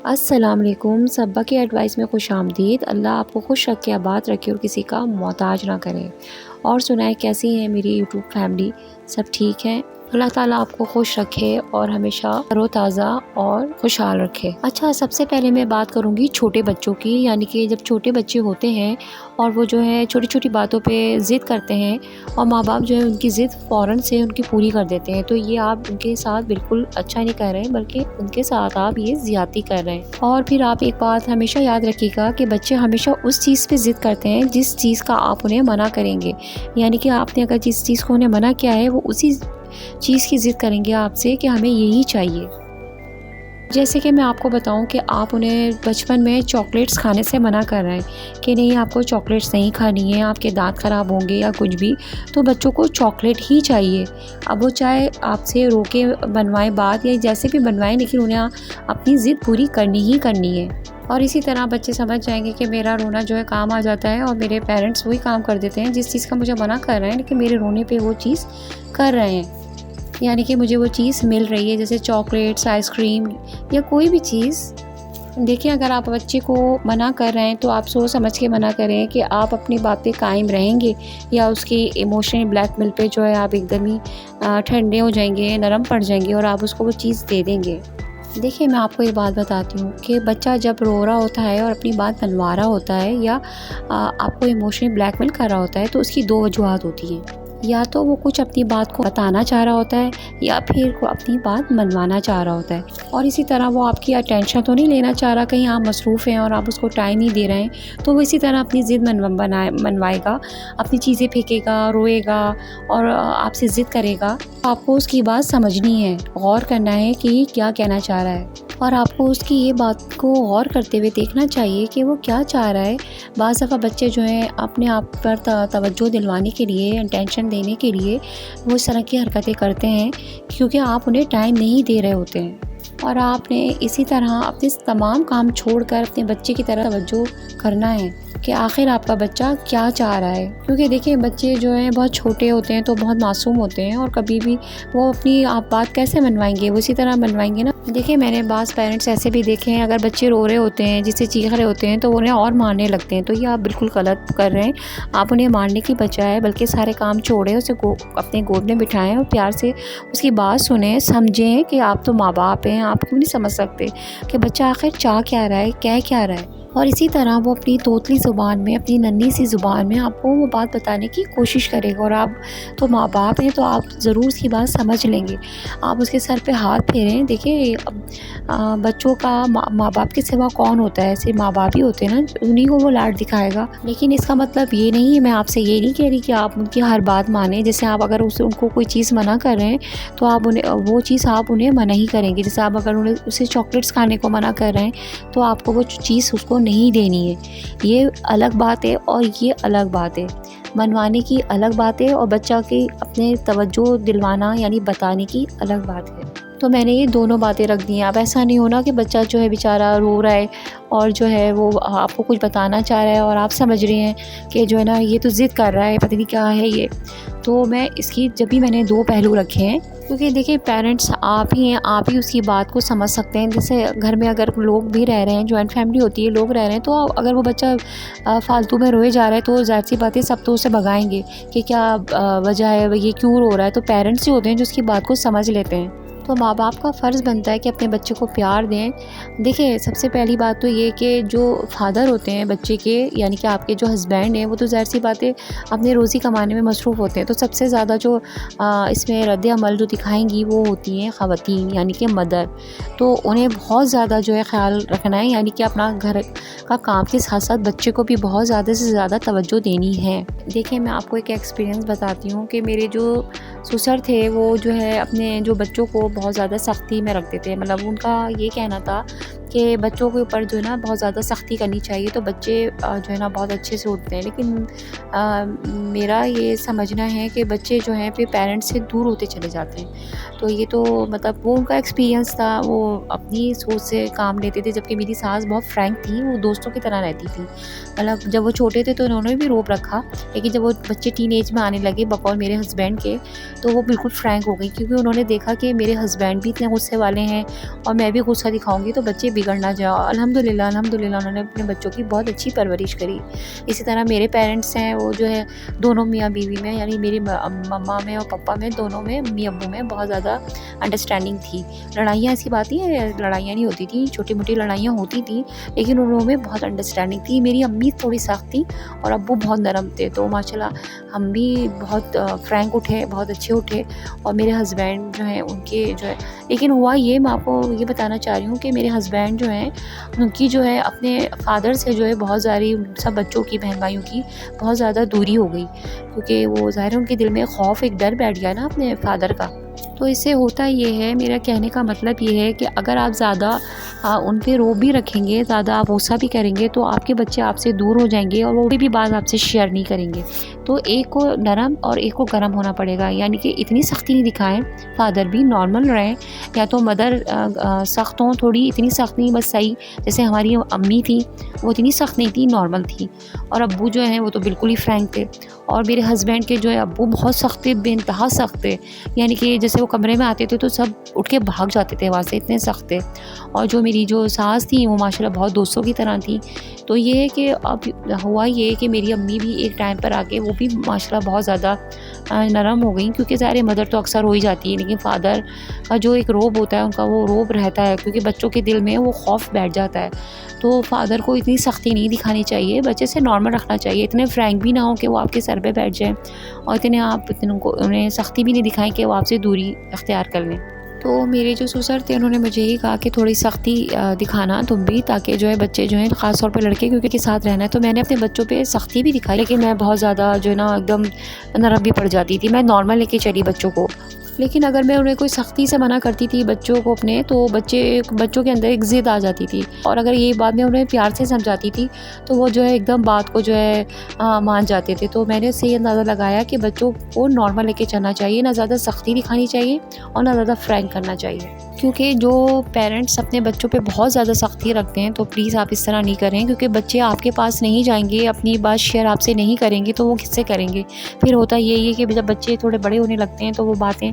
अस्सलाम वालेकुम। सब्बा की एडवाइस में खुश आमदीद। अल्लाह आपको खुश रखे, आबाद रखे और किसी का मोहताज ना करे। और सुनाए कैसी है मेरी यूट्यूब फैमिली, सब ठीक है? अल्लाह ताला आपको खुश रखे और हमेशा तरोताज़ा और खुशहाल रखे। अच्छा, सबसे पहले मैं बात करूँगी छोटे बच्चों की, यानी कि जब छोटे बच्चे होते हैं और वो जो है छोटी छोटी बातों पे ज़िद करते हैं और माँ बाप जो है उनकी ज़िद फ़ौरन से उनकी पूरी कर देते हैं, तो ये आप उनके साथ बिल्कुल अच्छा नहीं कर रहे हैं, बल्कि उनके साथ आप ये ज़्यादती कर रहे हैं। और फिर आप एक बात हमेशा याद रखिएगा कि बच्चे हमेशा उस चीज़ पे ज़िद करते हैं जिस चीज़ का आप उन्हें मना करेंगे, यानी कि आपने अगर जिस चीज़ को उन्हें मना किया है वो उसी चीज़ की ज़िद करेंगे आपसे कि हमें यही चाहिए। जैसे कि मैं आपको बताऊं कि आप उन्हें बचपन में चॉकलेट्स खाने से मना कर रहे हैं कि नहीं, आपको चॉकलेट्स नहीं खानी है, आपके दांत ख़राब होंगे या कुछ भी, तो बच्चों को चॉकलेट ही चाहिए। अब वो चाहे आपसे रोके बनवाएं बात या जैसे भी बनवाएं, लेकिन उन्हें अपनी ज़िद पूरी करनी ही करनी है। और इसी तरह बच्चे समझ जाएंगे कि मेरा रोना जो है काम आ जाता है और मेरे पेरेंट्स वही काम कर देते हैं जिस चीज़ का मुझे मना कर रहे हैं, लेकिन मेरे रोने पे वो चीज़ कर रहे हैं, यानी कि मुझे वो चीज़ मिल रही है, जैसे चॉकलेट्स, आइसक्रीम या कोई भी चीज़। देखिए, अगर आप बच्चे को मना कर रहे हैं तो आप सोच समझ के मना करें कि आप अपनी बात पे कायम रहेंगे या उसकी इमोशनल ब्लैकमेल पे जो है आप एकदम ही ठंडे हो जाएंगे, नरम पड़ जाएंगे और आप उसको वो चीज़ दे देंगे। देखिए, मैं आपको एक बात बताती हूँ कि बच्चा जब रो रहा होता है और अपनी बात मनवा रहा होता है या आपको इमोशनली ब्लैकमेल कर रहा होता है, तो उसकी दो वजूहत होती हैं। या तो वो कुछ अपनी बात को बताना चाह रहा होता है या फिर वो अपनी बात मनवाना चाह रहा होता है। और इसी तरह वो आपकी अटेंशन तो नहीं लेना चाह रहा, कहीं आप मसरूफ़ हैं और आप उसको टाइम नहीं दे रहे हैं, तो वो इसी तरह अपनी ज़िद मनवाएगा, अपनी चीज़ें फेंकेगा, रोएगा और आपसे ज़िद करेगा। आपको उसकी बात समझनी है, गौर करना है कि क्या कहना चाह रहा है और आपको उसकी ये बात को गौर करते हुए देखना चाहिए कि वो क्या चाह रहा है। बाज़ दफ़ा बच्चे जो हैं अपने आप पर तवज्जो दिलवाने के लिए, अटेंशन देने के लिए वो इस तरह की हरकतें करते हैं क्योंकि आप उन्हें टाइम नहीं दे रहे होते हैं। और आपने इसी तरह अपने तमाम काम छोड़कर अपने बच्चे की तरफ तवज्जो करना है कि आखिर आपका बच्चा क्या चाह रहा है। क्योंकि देखिए, बच्चे जो हैं बहुत छोटे होते हैं तो बहुत मासूम होते हैं और कभी भी वो अपनी आप बात कैसे मनवाएंगे, वो इसी तरह मनवाएंगे ना। देखिए, मैंने बाज़ पेरेंट्स ऐसे भी देखे हैं, अगर बच्चे रो रहे होते हैं, जिससे चीख रहे होते हैं, तो उन्हें और मारने लगते हैं, तो ये आप बिल्कुल गलत कर रहे हैं। आप उन्हें मारने की बजाय बल्कि सारे काम छोड़ें, उसे अपने गोद में बिठाएं और प्यार से उसकी बात सुनें, समझें कि आप तो माँ बाप हैं, आप क्यों नहीं समझ सकते कि बच्चा आखिर चाह क्या रहा है, कह क्या रहा है। और इसी तरह वो अपनी तोतली ज़ुबान में, अपनी नन्ही सी ज़ुबान में आपको वो बात बताने की कोशिश करेगा और आप तो माँ बाप हैं, तो आप ज़रूर उसकी बात समझ लेंगे। आप उसके सर पे हाथ फेरें। देखिए, बच्चों का माँ बाप के सिवा कौन होता है, सिर्फ माँ बाप ही होते हैं ना, उन्हीं को वो लाड दिखाएगा। लेकिन इसका मतलब ये नहीं है, मैं आपसे ये नहीं कह रही कि आप उनकी हर बात मानें। जैसे आप अगर उनको कोई चीज़ मना कर रहे हैं तो आप उन्हें वो चीज़ आप उन्हें मना ही करेंगे। जैसे आप अगर उसे चॉकलेट्स खाने को मना कर रहे हैं तो आपको वो चीज़ उसको नहीं देनी है। ये अलग बात है और ये अलग बात है। मनवाने की अलग बात है और बच्चा की अपने तवज्जो दिलवाना यानी बताने की अलग बात है। तो मैंने ये दोनों बातें रख दी हैं। अब ऐसा नहीं होना कि बच्चा जो है बेचारा रो रहा है और जो है वो आपको कुछ बताना चाह रहा है और आप समझ रहे हैं कि जो है ना, ये तो ज़िद कर रहा है, पता नहीं क्या है ये। तो मैं इसकी जब भी मैंने दो पहलू रखे हैं, क्योंकि देखिए, पेरेंट्स आप ही हैं, आप ही उसकी बात को समझ सकते हैं। जैसे घर में अगर लोग भी रह रहे हैं, जॉइंट फैमिली होती है, लोग रह रहे हैं, तो अगर वो बच्चा फालतू में रोए जा रहा है तो ज़ाहिर सी बात है सब तो उसे भगाएंगे कि क्या वजह है, ये क्यों रो रहा है। तो पेरेंट्स ही होते हैं जो उसकी बात को समझ लेते हैं। तो माँ बाप का फ़र्ज़ बनता है कि अपने बच्चे को प्यार दें। देखिए, सबसे पहली बात तो ये कि जो फादर होते हैं बच्चे के, यानी कि आपके जो हस्बैंड हैं, वो तो ज़ाहिर सी बात है अपने रोज़ी कमाने में मसरूफ़ होते हैं। तो सबसे ज़्यादा जो इसमें रद्द अमल जो दिखाएंगी वो होती हैं ख़वातीन, यानी कि मदर। तो उन्हें बहुत ज़्यादा जो है ख़्याल रखना है, यानी कि अपना घर का काम के साथ साथ बच्चे को भी बहुत ज़्यादा से ज़्यादा तवज्जो देनी है। देखिए, मैं आपको एक एक्सपीरियंस बताती हूँ कि मेरे जो ससुर थे वो जो है अपने जो बच्चों को बहुत ज़्यादा सख्ती में रखते थे। मतलब उनका ये कहना था कि बच्चों के ऊपर जो है ना बहुत ज़्यादा सख्ती करनी चाहिए तो बच्चे जो है ना बहुत अच्छे से उठते हैं। लेकिन मेरा ये समझना है कि बच्चे जो हैं फिर पेरेंट्स से दूर होते चले जाते हैं। तो ये तो मतलब वो उनका एक्सपीरियंस था, वो अपनी सोच से काम लेते थे। जबकि मेरी सास बहुत फ्रैंक थी, वो दोस्तों की तरह रहती थी। मतलब जब वो छोटे थे तो उन्होंने भी रोब रखा, लेकिन जब वो बच्चे टीनेज में आने लगे बकौल मेरे हस्बैंड के, तो वो बिल्कुल फ्रैंक हो गई, क्योंकि उन्होंने देखा कि मेरे हस्बैंड भी इतने गुस्से वाले हैं और मैं भी गुस्सा दिखाऊंगी तो बच्चे बिगड़ ना जाओ। अल्हम्दुलिल्लाह अल्हम्दुलिल्लाह उन्होंने अपने बच्चों की बहुत अच्छी परवरिश करी। इसी तरह मेरे पेरेंट्स हैं, वो जो है दोनों मियाँ बीवी में, यानी मेरी मम्मा में और पापा में, दोनों में, अम्मी अब्बू में बहुत ज़्यादा अंडरस्टैंडिंग थी। लड़ाइयाँ ऐसी बात नहीं है, लड़ाइयाँ नहीं होती थी, छोटी मोटी लड़ाइयाँ होती थी, लेकिन उन लोगों में बहुत अंडरस्टैंडिंग थी। मेरी अम्मी थोड़ी सख्त थी और अब्बू बहुत नरम थे, तो माशाल्लाह हम भी बहुत फ्रैंक उठे, बहुत अच्छे उठे। और मेरे हस्बैंड जो हैं उनके जो है, लेकिन हुआ ये, मैं आपको ये बताना चाह रही हूँ कि मेरे हस्बैंड जो हैं उनकी जो है अपने फादर से जो है बहुत सारी, सब बच्चों की, बहन भाइयों की बहुत ज़्यादा दूरी हो गई, क्योंकि वो ज़ाहिर है उनके दिल में खौफ, एक डर बैठ गया ना अपने फादर का। तो इससे होता ये है, मेरा कहने का मतलब ये है कि अगर आप ज़्यादा उन पे रोब भी रखेंगे, ज़्यादा आप गुस्सा भी करेंगे, तो आपके बच्चे आपसे दूर हो जाएंगे और वो भी बात आपसे शेयर नहीं करेंगे। तो एक को नरम और एक को गर्म होना पड़ेगा, यानी कि इतनी सख्ती नहीं दिखाएं, फादर भी नॉर्मल रहें, या तो मदर सख्त हों थोड़ी, इतनी सख्त नहीं, बस सही। जैसे हमारी अम्मी थी, वो इतनी सख्त नहीं थी, नॉर्मल थी। और अब्बू जो हैं वो तो बिल्कुल ही फ्रैंक थे। और मेरे हस्बैंड के जो है अब्बू बहुत सख्त थे, बेइंतहा सख्त थे, यानी कि जैसे वो कमरे में आते थे तो सब उठ के भाग जाते थे वहाँ से, इतने सख्त थे। और जो मेरी जो सास थी वो माशाल्लाह बहुत दोस्तों की तरह थी। तो ये है कि अब हुआ ये कि मेरी अम्मी भी एक टाइम पर आके वो भी माशाल्लाह बहुत ज़्यादा नरम हो गई, क्योंकि ज़ाहिर है मदर तो अक्सर हो ही जाती है, लेकिन फ़ादर का जो एक रोब होता है, उनका वो रोब रहता है, क्योंकि बच्चों के दिल में वो खौफ बैठ जाता है। तो फ़ादर को इतनी सख्ती नहीं दिखानी चाहिए, बच्चे से नॉर्मल रखना चाहिए, इतने फ्रैंक भी ना हो कि वो आपके सर पे बैठ जाएँ, और इतने आप उन्हें सख्ती भी नहीं दिखाएं कि वो आपसे दूरी अख्तियार कर लें। तो मेरे जो ससुर थे उन्होंने मुझे ही कहा कि थोड़ी सख्ती दिखाना तुम भी, ताकि जो है बच्चे जो हैं, ख़ास तौर पे लड़के क्योंकि के साथ रहना है। तो मैंने अपने बच्चों पे सख्ती भी दिखाई, लेकिन मैं बहुत ज़्यादा जो है ना एकदम नरम भी पड़ जाती थी। मैं नॉर्मल लेके चली बच्चों को, लेकिन अगर मैं उन्हें कोई सख्ती से मना करती थी बच्चों को अपने, तो बच्चों के अंदर एक ज़िद आ जाती थी। और अगर ये बात मैं उन्हें प्यार से समझाती थी तो वो जो है एकदम बात को जो है मान जाते थे। तो मैंने इससे ये अंदाज़ा लगाया कि बच्चों को नॉर्मल लेके चलना चाहिए, ना ज़्यादा सख्ती दिखानी चाहिए और ना ज़्यादा फ्रैंक करना चाहिए। क्योंकि जो पेरेंट्स अपने बच्चों पे बहुत ज़्यादा सख्ती रखते हैं, तो प्लीज़ आप इस तरह नहीं करें, क्योंकि बच्चे आपके पास नहीं जाएंगे, अपनी बात शेयर आपसे नहीं करेंगे, तो वो किससे करेंगे। फिर होता यही है कि जब बच्चे थोड़े बड़े होने लगते हैं तो वो बातें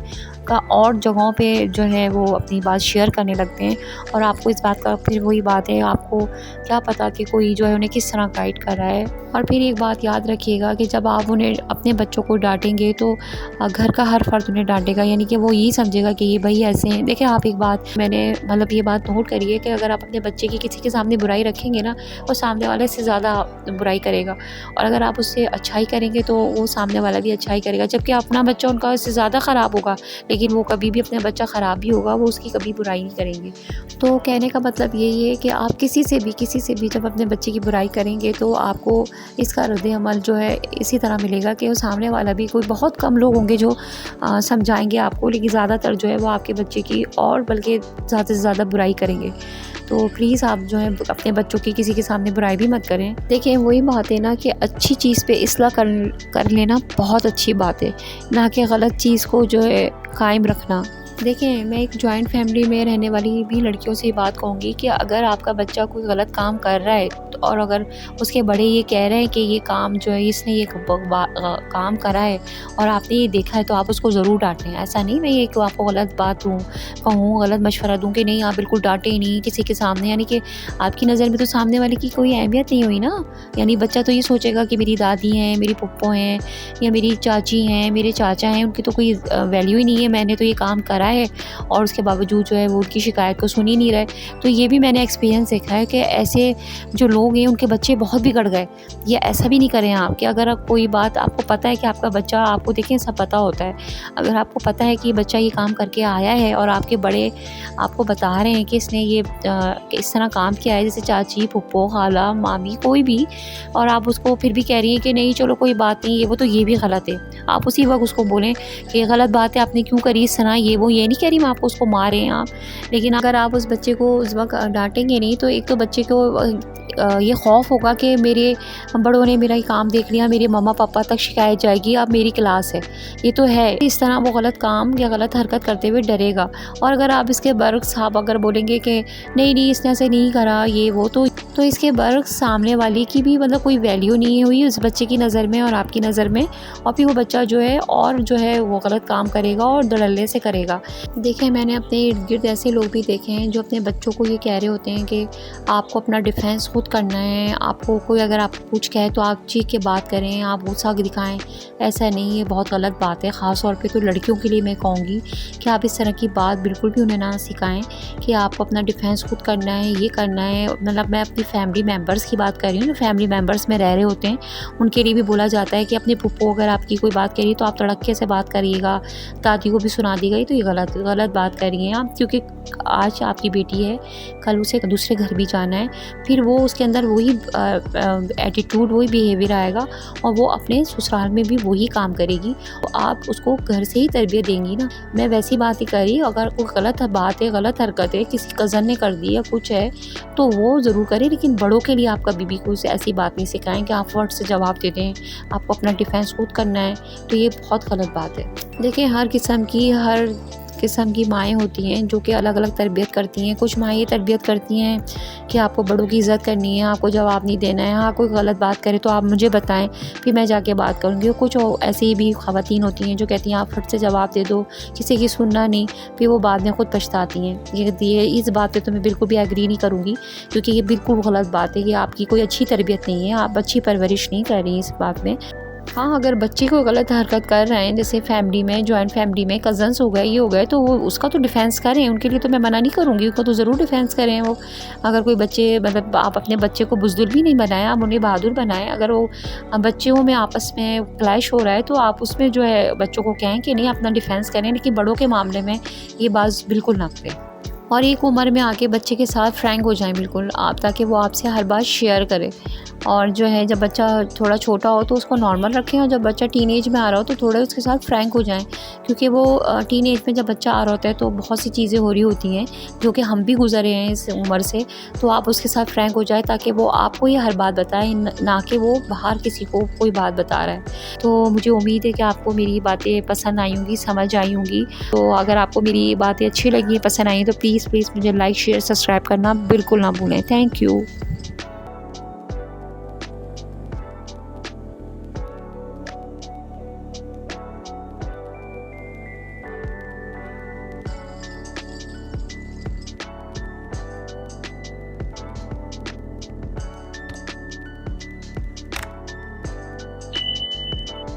का और जगहों पे जो है वो अपनी बात शेयर करने लगते हैं, और आपको इस बात का, फिर वही बात है, आपको क्या पता कि कोई जो है उन्हें किस तरह गाइड कर रहा है। और फिर एक बात याद रखिएगा कि जब आप उन्हें, अपने बच्चों को डांटेंगे तो घर का हर फर्द उन्हें डांटेगा, यानी कि वो यही समझेगा कि ये भाई ऐसे हैं। देखिए, आप एक बात, मैंने मतलब ये बात नोट करिए कि अगर आप अपने बच्चे की किसी के सामने बुराई रखेंगे ना, वो सामने वाले से ज़्यादा बुराई करेगा, और अगर आप उससे अच्छाई करेंगे तो वो सामने वाला भी अच्छाई करेगा। जबकि अपना बच्चा उनका इससे ज़्यादा ख़राब होगा, लेकिन वो कभी भी, अपना बच्चा ख़राब भी होगा, वो उसकी कभी बुराई नहीं करेंगे। तो कहने का मतलब यही है कि आप किसी से भी जब अपने बच्चे की बुराई करेंगे तो आपको इसका रद्द-ए-अमल जो है इसी तरह मिलेगा कि वो सामने वाला भी, कोई बहुत कम लोग होंगे जो समझाएंगे आपको, लेकिन ज़्यादातर जो है वो आपके बच्चे की और बल्कि ज़्यादा से ज़्यादा बुराई करेंगे। तो प्लीज़ आप जो है अपने बच्चों की किसी के सामने बुराई भी मत करें। देखिए, वही बात है ना कि अच्छी चीज़ पे इस्लाह कर लेना बहुत अच्छी बात है, ना कि गलत चीज़ को जो है कायम रखना। देखिए, मैं एक जॉइंट फैमिली में रहने वाली भी लड़कियों से ये बात कहूँगी कि अगर आपका बच्चा कोई गलत काम कर रहा है, और अगर उसके बड़े ये कह रहे हैं कि ये काम जो है, इसने ये काम करा है और आपने ये देखा है, तो आप उसको ज़रूर डांटें। ऐसा नहीं मैं ये कि आपको गलत बात कहूँ, गलत मशवरा दूँ कि नहीं आप बिल्कुल डांटें ही नहीं किसी के सामने, यानी कि आपकी नज़र में तो सामने वाले की कोई अहमियत नहीं हुई ना। यानी बच्चा तो ये सोचेगा कि मेरी दादी हैं, मेरी पुप्पो हैं, या मेरी चाची हैं, मेरे चाचा हैं, उनकी तो कोई वैल्यू ही नहीं है, मैंने तो ये काम करा है और उसके बावजूद जो है वो उनकी शिकायत को सुन ही नहीं रहे। तो ये भी मैंने एक्सपीरियंस देखा है कि ऐसे जो लोग हैं उनके बच्चे बहुत बिगड़ गए। ये ऐसा भी नहीं करें आप कि अगर आप कोई बात, आपको पता है कि आपका बच्चा, आपको देखें सब पता होता है, अगर आपको पता है कि बच्चा ये काम करके आया है और आपके बड़े आपको बता रहे हैं कि इसने ये इस तरह काम किया है, जैसे चाची, फुप्पो, खाला, मामी, कोई भी, और आप उसको फिर भी कह रही हैं कि नहीं चलो कोई बात नहीं, ये भी गलत है, आप उसी वक्त उसको बोलें कि ये गलत बात है, आपने क्यों करी इस तरह, ये नहीं कह रही मैं आपको उसको मारें आप, लेकिन अगर आप उस बच्चे को उस वक्त डांटेंगे नहीं, तो एक तो बच्चे को ये खौफ होगा कि मेरे बड़ों ने मेरा ही काम देख लिया, मेरे मम्मा पापा तक शिकायत जाएगी, अब मेरी क्लास है। ये तो है, इस तरह वो गलत काम या गलत हरकत करते हुए डरेगा। और अगर आप इसके बरक्स आप अगर बोलेंगे कि नहीं नहीं इसने ऐसे नहीं करा ये वो, तो इसके बरक्स सामने वाले की भी मतलब कोई वैल्यू नहीं हुई उस बच्चे की नज़र में और आपकी नज़र में, और फिर वो बच्चा जो है और जो है वो गलत काम करेगा और धड़ल्ले से करेगा। देखें, मैंने अपने इर्द गिर्द ऐसे लोग भी देखे हैं जो अपने बच्चों को ये कह रहे होते हैं कि आपको अपना डिफेंस खुद करना है, आपको कोई अगर आपको कुछ कहे तो आप चीख के बात करें, आप गुस्सा दिखाएं। ऐसा नहीं, ये बहुत गलत बात है। ख़ास तौर पे तो लड़कियों के लिए मैं कहूँगी कि आप इस तरह की बात बिल्कुल भी उन्हें ना सिखाएं कि आपको अपना डिफेंस खुद करना है, ये करना है। मतलब मैं अपनी फैमिली मेम्बर्स की बात कर रही हूँ, जो फैमिली मेम्बर्स में रह रहे होते हैं उनके लिए भी बोला जाता है कि अपने पुप्पो अगर आपकी कोई बात करिए तो आप तड़क्के से बात करिएगा, दादी को भी सुना दीजिएगा। ये तो ये गलत बात कर रही हैं आप, क्योंकि आज आपकी बेटी है, कल उसे दूसरे घर भी जाना है, फिर वो उसके अंदर वही एटीट्यूड वही बिहेवियर आएगा और वो अपने ससुराल में भी वही काम करेगी। तो आप उसको घर से ही तरबियत देंगी ना। मैं वैसी बात ही कर रही, अगर कोई गलत बात है, गलत हरकत है, किसी कज़न ने कर दी या कुछ है तो वो ज़रूर करें, लेकिन बड़ों के लिए आप कभी भी कोई ऐसी बात नहीं सिखाएं कि आप फट से जवाब दे दें, आपको अपना डिफेंस खुद करना है। तो ये बहुत गलत बात है। देखिए, हर किस्म की माएँ होती हैं जो कि अलग अलग तरबियत करती हैं। कुछ माएँ ये तरबियत करती हैं कि आपको बड़ों की इज़्ज़त करनी है, आपको जवाब नहीं देना है। हाँ, कोई गलत बात करे तो आप मुझे बताएं, फिर मैं जाके बात करूँगी। और कुछ ऐसी भी ख़वातीन होती हैं जो कहती हैं आप फट से जवाब दे दो, किसी की सुनना नहीं, फिर वो बाद में खुद पछताती हैं। ये इस बात पर तो मैं बिल्कुल भी एग्री नहीं करूँगी, क्योंकि ये बिल्कुल गलत बात है। ये आपकी कोई अच्छी तरबियत नहीं है, आप अच्छी परवरिश नहीं कर रही इस बात में। हाँ, अगर बच्चे को गलत हरकत कर रहे हैं, जैसे फैमिली में, जॉइंट फैमिली में कज़न्स हो गए, ये हो गए, तो वो उसका तो डिफेंस करें। उनके लिए तो मैं मना नहीं करूँगी, उसका तो ज़रूर डिफेंस करें वो। अगर कोई बच्चे मतलब आप अपने बच्चे को बुज़दिल भी नहीं बनाएं, आप उन्हें बहादुर बनाएं। अगर वो बच्चों में आपस में क्लैश हो रहा है तो आप उसमें जो है बच्चों को कहें कि नहीं अपना डिफेंस करें, लेकिन बड़ों के मामले में ये बात बिल्कुल ना करें। और एक उम्र में आके बच्चे के साथ फ्रैंक हो जाएं बिल्कुल आप, ताकि वो आपसे हर बात शेयर करे। और जो है जब बच्चा थोड़ा छोटा हो तो उसको नॉर्मल रखें, और जब बच्चा टीनेज में आ रहा हो तो थोड़े उसके साथ फ्रैंक हो जाएं, क्योंकि वो टीनेज में जब बच्चा आ रहा होता है तो बहुत सी चीज़ें हो रही होती हैं जो कि हम भी गुजरे हैं इस उम्र से। तो आप उसके साथ फ्रैंक हो जाए ताकि वो आपको ये हर बात बताए, ना कि वो बाहर किसी को कोई बात बता रहा है। तो मुझे उम्मीद है कि आपको मेरी बातें पसंद आई होंगी, समझ आई होंगी। तो अगर आपको मेरी बातें अच्छी लगी, पसंद आई तो प्लीज़ मुझे लाइक शेयर सब्सक्राइब करना बिल्कुल ना भूलें। Thank you.